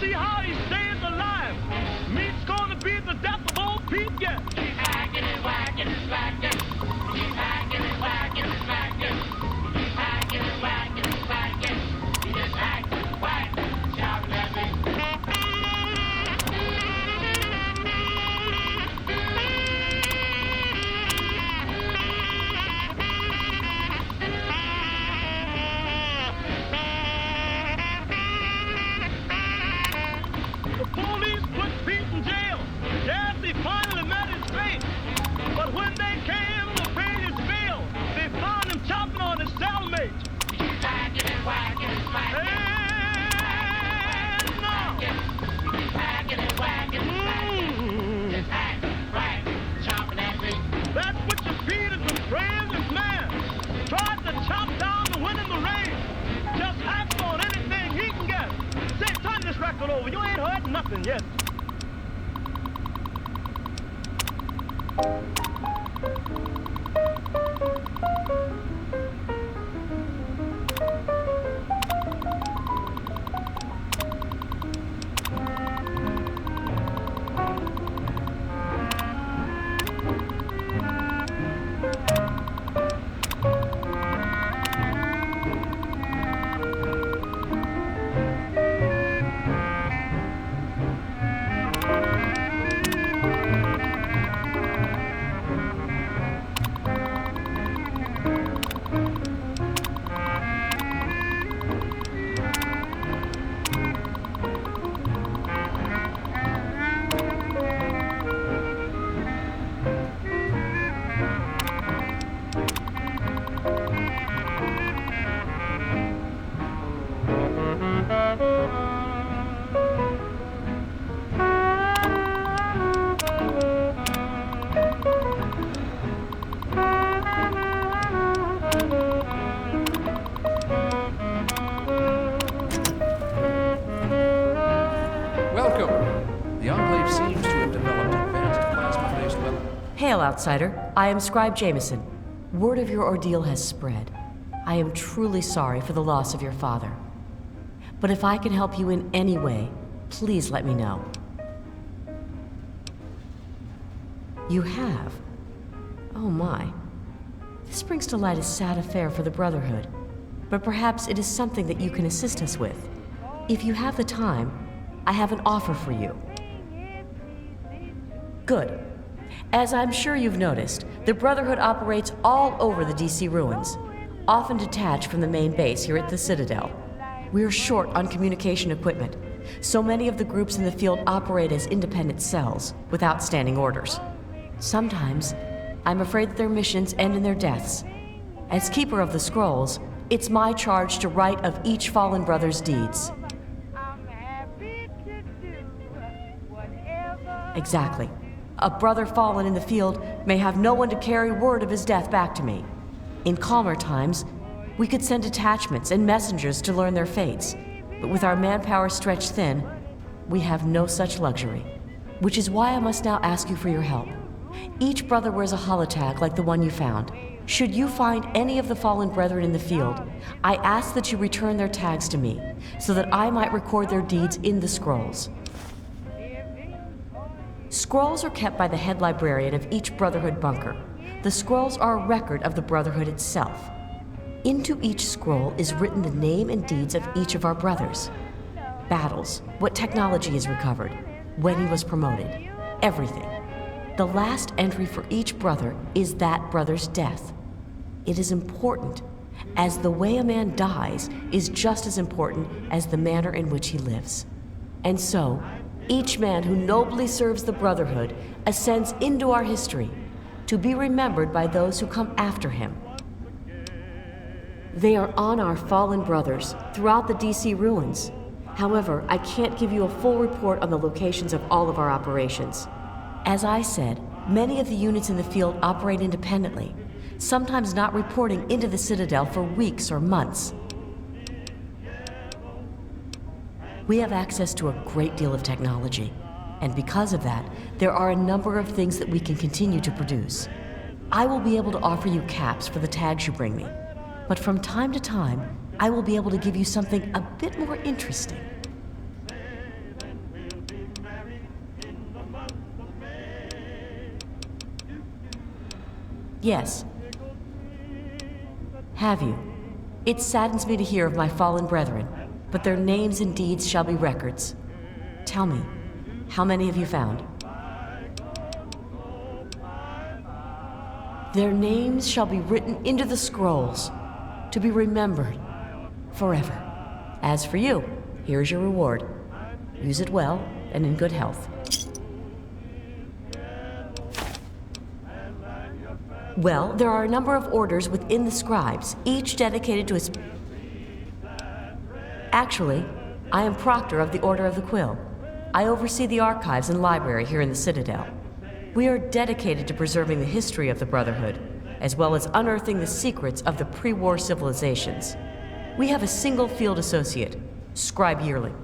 see how he stays alive. Meat's gonna be the death of old Pete yet. Keep hacking and whacking and smacking. Keep hacking and whacking and smacking. Keep hacking and whacking and smacking. He just hacks and whacks, shouting at me. The police put Pete in jail. Yes, he finally met his fate. But when they came to pay his bill, they found him chopping on his cellmate. He's hacking and whacking and smacking. And now. He's hacking and whacking and smacking. Just hack, whack, chopping at me. That's what you feed is a brilliant man. Tried to chop down the wind in the rain. Just hacks on anything he can get. Say, turn this record over. You ain't heard nothing yet. Hail, outsider. I am Scribe Jameson. Word of your ordeal has spread. I am truly sorry for the loss of your father. But if I can help you in any way, please let me know. You have? Oh my. This brings to light a sad affair for the Brotherhood. But perhaps it is something that you can assist us with. If you have the time, I have an offer for you. Good. As I'm sure you've noticed, the Brotherhood operates all over the DC ruins, often detached from the main base here at the Citadel. We're short on communication equipment, so many of the groups in the field operate as independent cells, without standing orders. Sometimes, I'm afraid that their missions end in their deaths. As Keeper of the Scrolls, it's my charge to write of each fallen brother's deeds. Exactly. A brother fallen in the field may have no one to carry word of his death back to me. In calmer times, we could send detachments and messengers to learn their fates. But with our manpower stretched thin, we have no such luxury. Which is why I must now ask you for your help. Each brother wears a holotag like the one you found. Should you find any of the fallen brethren in the field, I ask that you return their tags to me, so that I might record their deeds in the scrolls. Scrolls are kept by the head librarian of each Brotherhood bunker. The scrolls are a record of the Brotherhood itself. Into each scroll is written the name and deeds of each of our brothers. Battles, what technology is recovered, when he was promoted, everything. The last entry for each brother is that brother's death. It is important, as the way a man dies is just as important as the manner in which he lives. And so, each man who nobly serves the Brotherhood ascends into our history, to be remembered by those who come after him. They are on our fallen brothers throughout the DC ruins. However, I can't give you a full report on the locations of all of our operations. As I said, many of the units in the field operate independently, sometimes not reporting into the Citadel for weeks or months. We have access to a great deal of technology, and because of that, there are a number of things that we can continue to produce. I will be able to offer you caps for the tags you bring me, but from time to time, I will be able to give you something a bit more interesting. Yes. Have you? It saddens me to hear of my fallen brethren, but their names and deeds shall be records. Tell me, how many have you found? Their names shall be written into the scrolls, to be remembered forever. As for you, here is your reward. Use it well and in good health. Well, there are a number of orders within the scribes, each dedicated to its... Actually, I am proctor of the Order of the Quill. I oversee the archives and library here in the Citadel. We are dedicated to preserving the history of the Brotherhood, as well as unearthing the secrets of the pre-war civilizations. We have a single field associate, Scribe Yearling.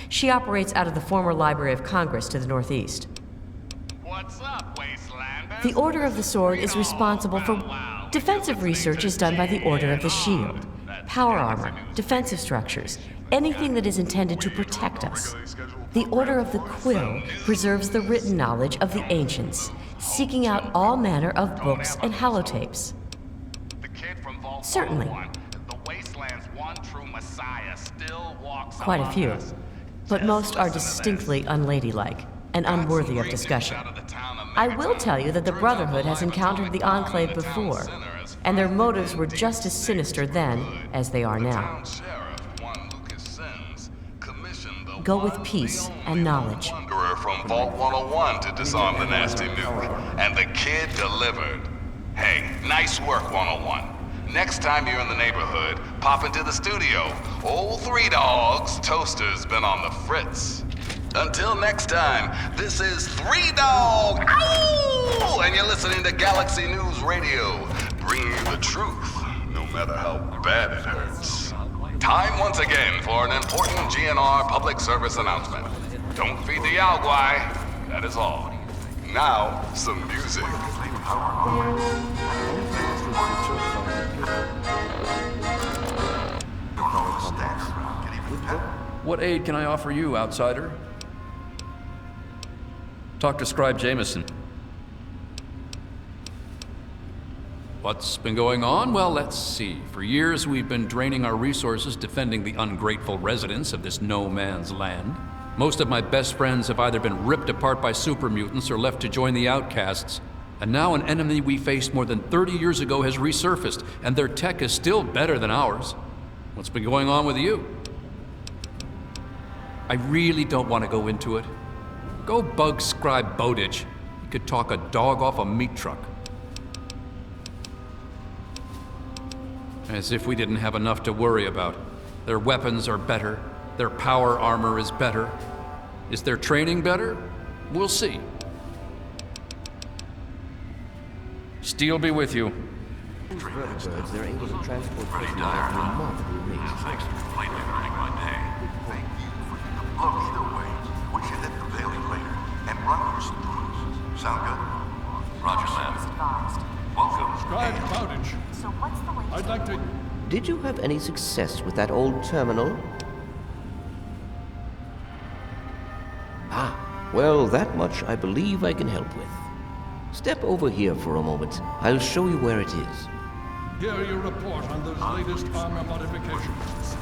She operates out of the former Library of Congress to the northeast. What's up, Wastelanders? The Order of the Sword is responsible for... Defensive research is done by the Order of the Shield. Power armor, defensive structures, anything that is intended to protect us. The Order of the Quill preserves the written knowledge of the ancients, seeking out all manner of books and holotapes. Certainly. The Wasteland's one true messiah still walks Quite a few, but most are distinctly unladylike and unworthy of discussion. I will tell you that the Brotherhood has encountered the Enclave before, and their motives were just as sinister then as they are now. Go with peace and knowledge. Wanderer from Vault 101 to disarm the nasty nuke, and the kid delivered. Hey, nice work, 101. Next time you're in the neighborhood, pop into the studio. Old Three Dogs Toaster's been on the fritz. Until next time, this is Three Dog, ow! And you're listening to Galaxy News Radio, bringing you the truth, no matter how bad it hurts. Time once again for an important GNR public service announcement. Don't feed the Yaogwai, that is all. Now, some music. What aid can I offer you, outsider? Talk to Scribe Jameson. What's been going on? Well, let's see. For years, we've been draining our resources defending the ungrateful residents of this no-man's land. Most of my best friends have either been ripped apart by super mutants or left to join the outcasts. And now an enemy we faced more than 30 years ago has resurfaced, and their tech is still better than ours. What's been going on with you? I really don't want to go into it. Go bug Scribe Bowditch. He could talk a dog off a meat truck. As if we didn't have enough to worry about. Their weapons are better. Their power armor is better. Is their training better? We'll see. Steel be with you. Vertibirds, they're able to transport personnel at remarkable rates. Thanks for completely ruining my day. Thank you for your... Look, either way, we should hit the Bailey later and run for some throws. Sound good? Roger, Lamb. Welcome. Scribe Bowditch. So what's the latest? I'd like to... Did you have any success with that old terminal? Ah, well, that much I believe I can help with. Step over here for a moment. I'll show you where it is. hear your report on those latest armor modifications.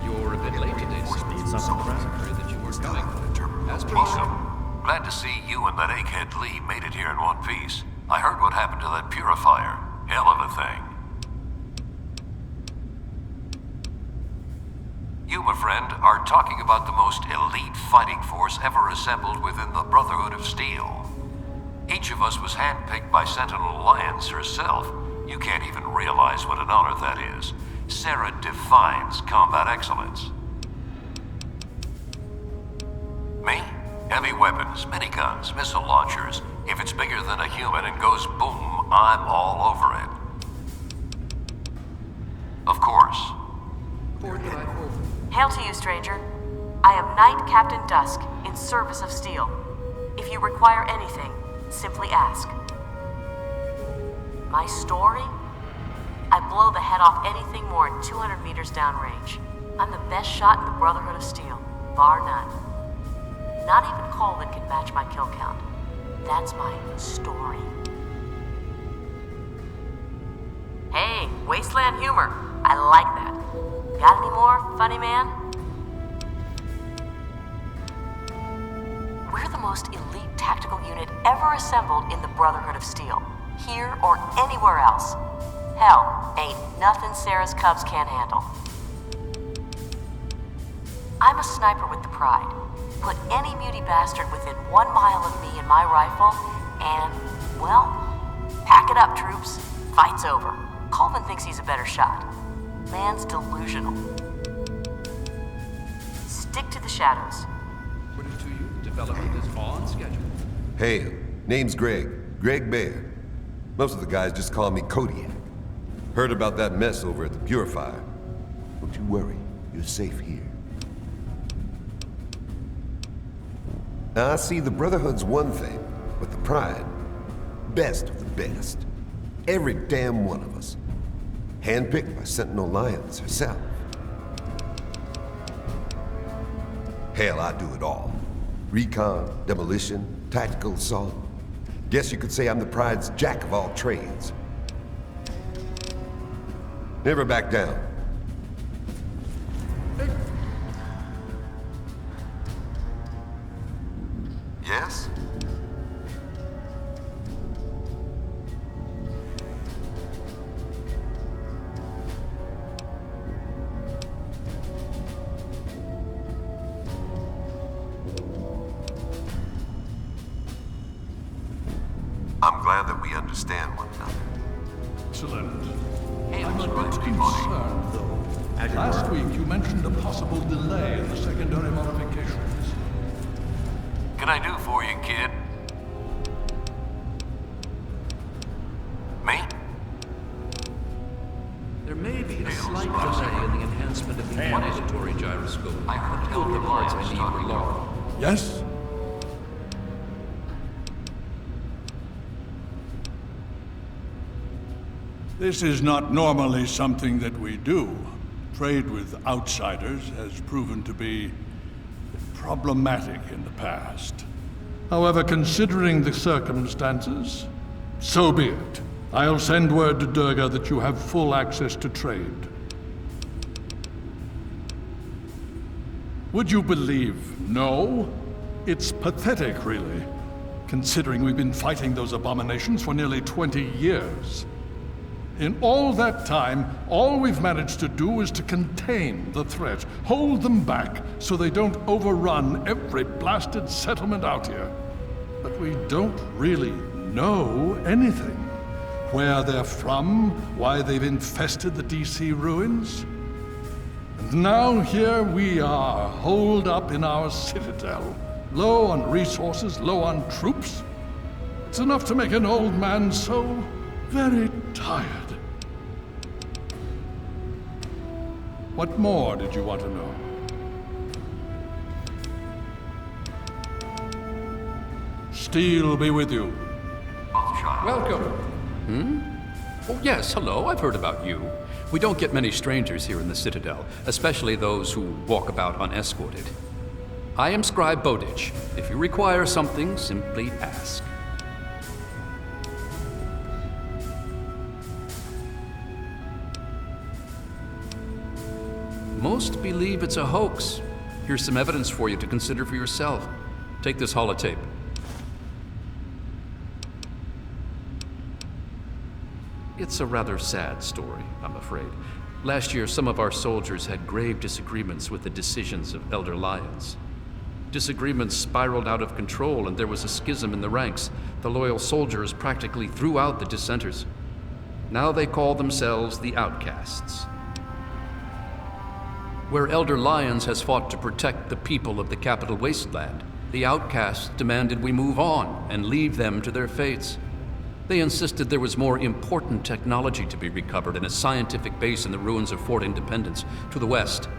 You're a bit late today, sir. Need something Sorry that you weren't coming. As per Welcome. Glad to see you and that egghead Lee made it here in one piece. I heard what happened to that purifier. Hell of a thing. You, my friend, are talking about the most elite fighting force ever assembled within the Brotherhood of Steel. Each of us was handpicked by Sentinel Alliance herself. You can't even realize what an honor that is. Sarah defines combat excellence. Me? Heavy weapons, miniguns, missile launchers. If it's bigger than a human and goes boom, I'm all over it. Of course. Hail to you, stranger. I am Knight Captain Dusk, in service of Steel. If you require anything, simply ask. My story? I blow the head off anything more than 200 meters downrange. I'm the best shot in the Brotherhood of Steel, bar none. Not even Colvin can match my kill count. That's my story. Hey, wasteland humor. I like that. Got any more, funny man? We're the most elite tactical unit ever assembled in the Brotherhood of Steel, here or anywhere else. Hell, ain't nothing Sarah's Cubs can't handle. I'm a sniper with the Pride. Put any muty bastard within 1 mile of me and my rifle, and, well, pack it up, troops. Fight's over. Colvin thinks he's a better shot. Man's delusional. Stick to the shadows. According to you, development is on schedule. Hail. Name's Greg. Greg Bear. Most of the guys just call me Kodiak. Heard about that mess over at the Purifier. Don't you worry. You're safe here. Now, I see the Brotherhood's one thing, but the Pride, best of the best. Every damn one of us. Handpicked by Sentinel Lyons herself. Hell, I do it all. Recon, demolition, tactical assault. Guess you could say I'm the Pride's jack of all trades. Never back down. Yes? I'm glad that we understand one another. Excellent. Hey, I'm a bit right, concerned, though. Last week you mentioned a possible delay in the secondary modifications. Can I do for you, kid? Me? There may be a slight delay in the enhancement of the auditory gyroscope. I heard The older Elder parts I Lyons need were talking low. Yes? This is not normally something that we do. Trade with outsiders has proven to be problematic in the past. However, considering the circumstances, so be it. I'll send word to Durga that you have full access to trade. Would you believe no? It's pathetic, really, considering we've been fighting those abominations for nearly 20 years. In all that time, all we've managed to do is to contain the threat, hold them back so they don't overrun every blasted settlement out here. But we don't really know anything. Where they're from, why they've infested the DC ruins. And now here we are, holed up in our citadel, low on resources, low on troops. It's enough to make an old man so very tired. What more did you want to know? Steel be with you. Welcome. Oh, yes, hello, I've heard about you. We don't get many strangers here in the Citadel, especially those who walk about unescorted. I am Scribe Bowditch. If you require something, simply ask. Most believe it's a hoax. Here's some evidence for you to consider for yourself. Take this holotape. It's a rather sad story, I'm afraid. Last year, some of our soldiers had grave disagreements with the decisions of Elder Lyons. Disagreements spiraled out of control, and there was a schism in the ranks. The loyal soldiers practically threw out the dissenters. Now they call themselves the Outcasts. Where Elder Lyons has fought to protect the people of the capital wasteland, the Outcasts demanded we move on and leave them to their fates. They insisted there was more important technology to be recovered in a scientific base in the ruins of Fort Independence to the west.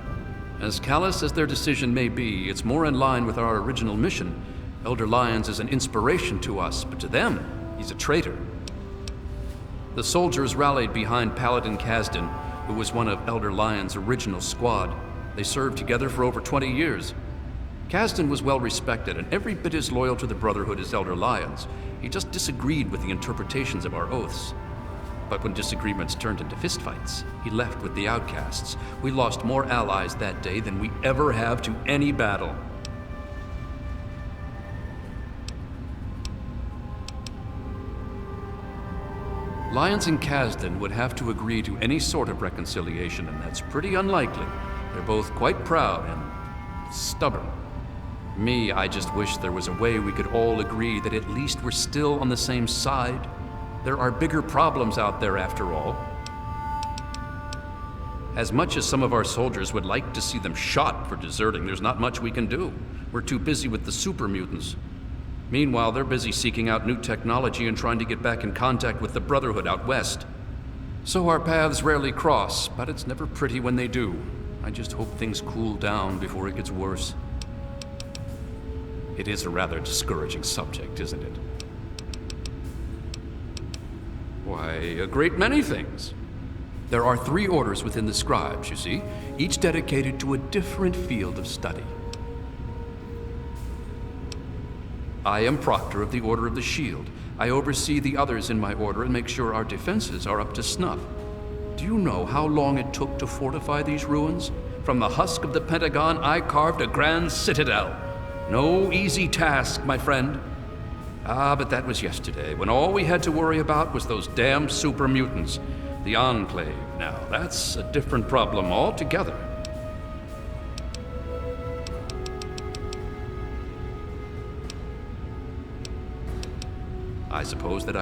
As callous as their decision may be, it's more in line with our original mission. Elder Lyons is an inspiration to us, but to them, he's a traitor. The soldiers rallied behind Paladin Kasdan, who was one of Elder Lyons' original squad. They served together for over 20 years. Kasdan was well respected and every bit as loyal to the Brotherhood as Elder Lyons. He just disagreed with the interpretations of our oaths. But when disagreements turned into fistfights, he left with the outcasts. We lost more allies that day than we ever have to any battle. Lyons and Kasdan would have to agree to any sort of reconciliation, and that's pretty unlikely. They're both quite proud and stubborn. Me, I just wish there was a way we could all agree that at least we're still on the same side. There are bigger problems out there after all. As much as some of our soldiers would like to see them shot for deserting, there's not much we can do. We're too busy with the super mutants. Meanwhile, they're busy seeking out new technology and trying to get back in contact with the Brotherhood out west. So our paths rarely cross, but it's never pretty when they do. I just hope things cool down before it gets worse. It is a rather discouraging subject, isn't it? Why, a great many things. There are 3 orders within the scribes, you see, each dedicated to a different field of study. I am Proctor of the Order of the Shield. I oversee the others in my order and make sure our defenses are up to snuff. Do you know how long it took to fortify these ruins? From the husk of the Pentagon, I carved a grand citadel. No easy task, my friend. Ah, but that was yesterday, when all we had to worry about was those damn super mutants. The Enclave, now, that's a different problem altogether. I suppose that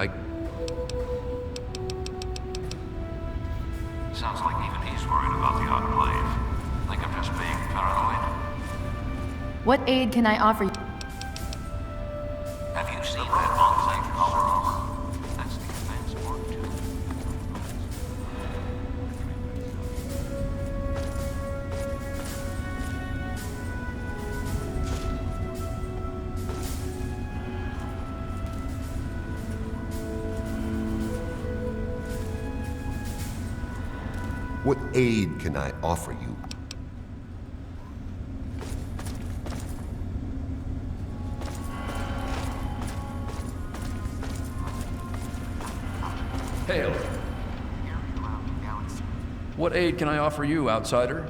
Sounds like even he's worried about the Enclave. Think I'm just being paranoid? What aid can I offer you? Have you seen that Enclave power armor? That's the advanced Mark II. What aid can I offer you? Hail. What aid can I offer you, outsider?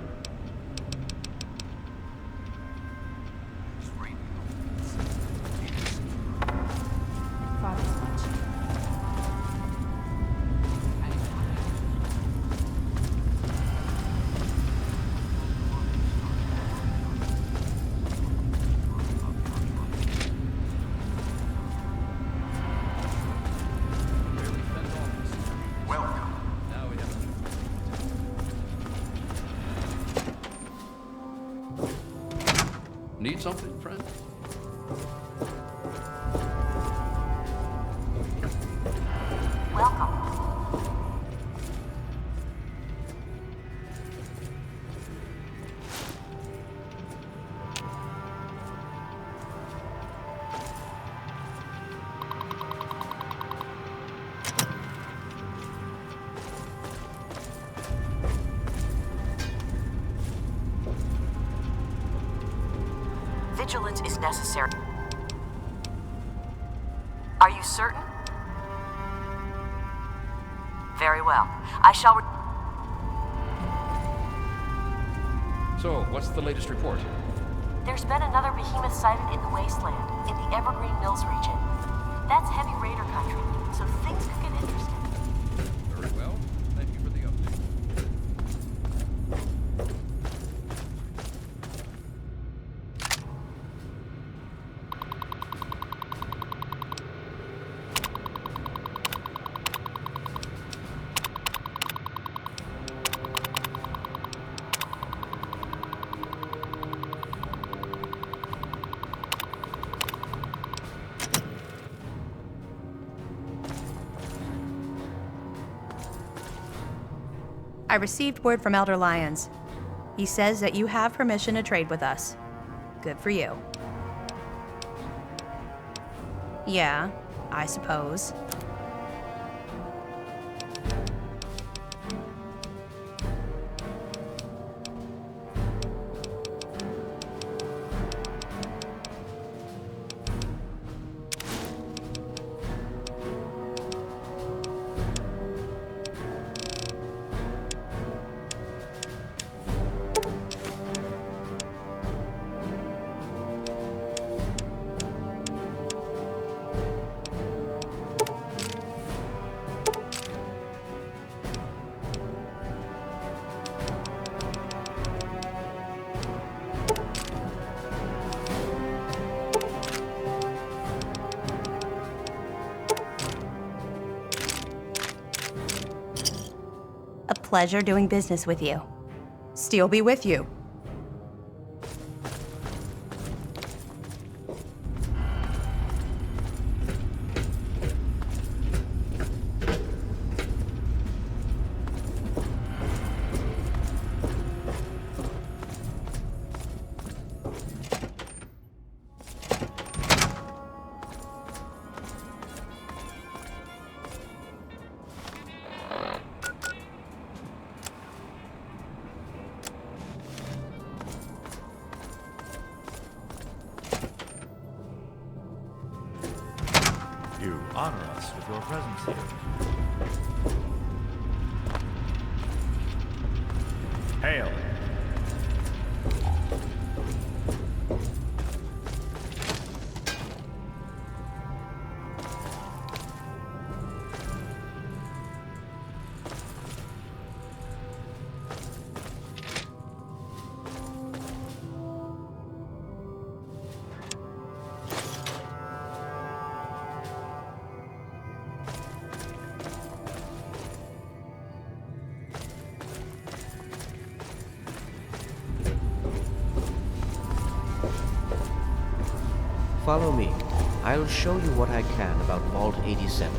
Need something, friend? Welcome. Vigilance is necessary. Are you certain? Very well. I shall... So, what's the latest report? There's been another behemoth sighted in the wasteland, in the Evergreen Mills region. That's heavy raider country, so things could get interesting. Very well. Thank you for the update. I received word from Elder Lyons. He says that you have permission to trade with us. Good for you. Yeah, I suppose. pleasure doing business with you. Steel be with you. You honor us with your presence here. Hail! Follow me. I'll show you what I can about Vault 87.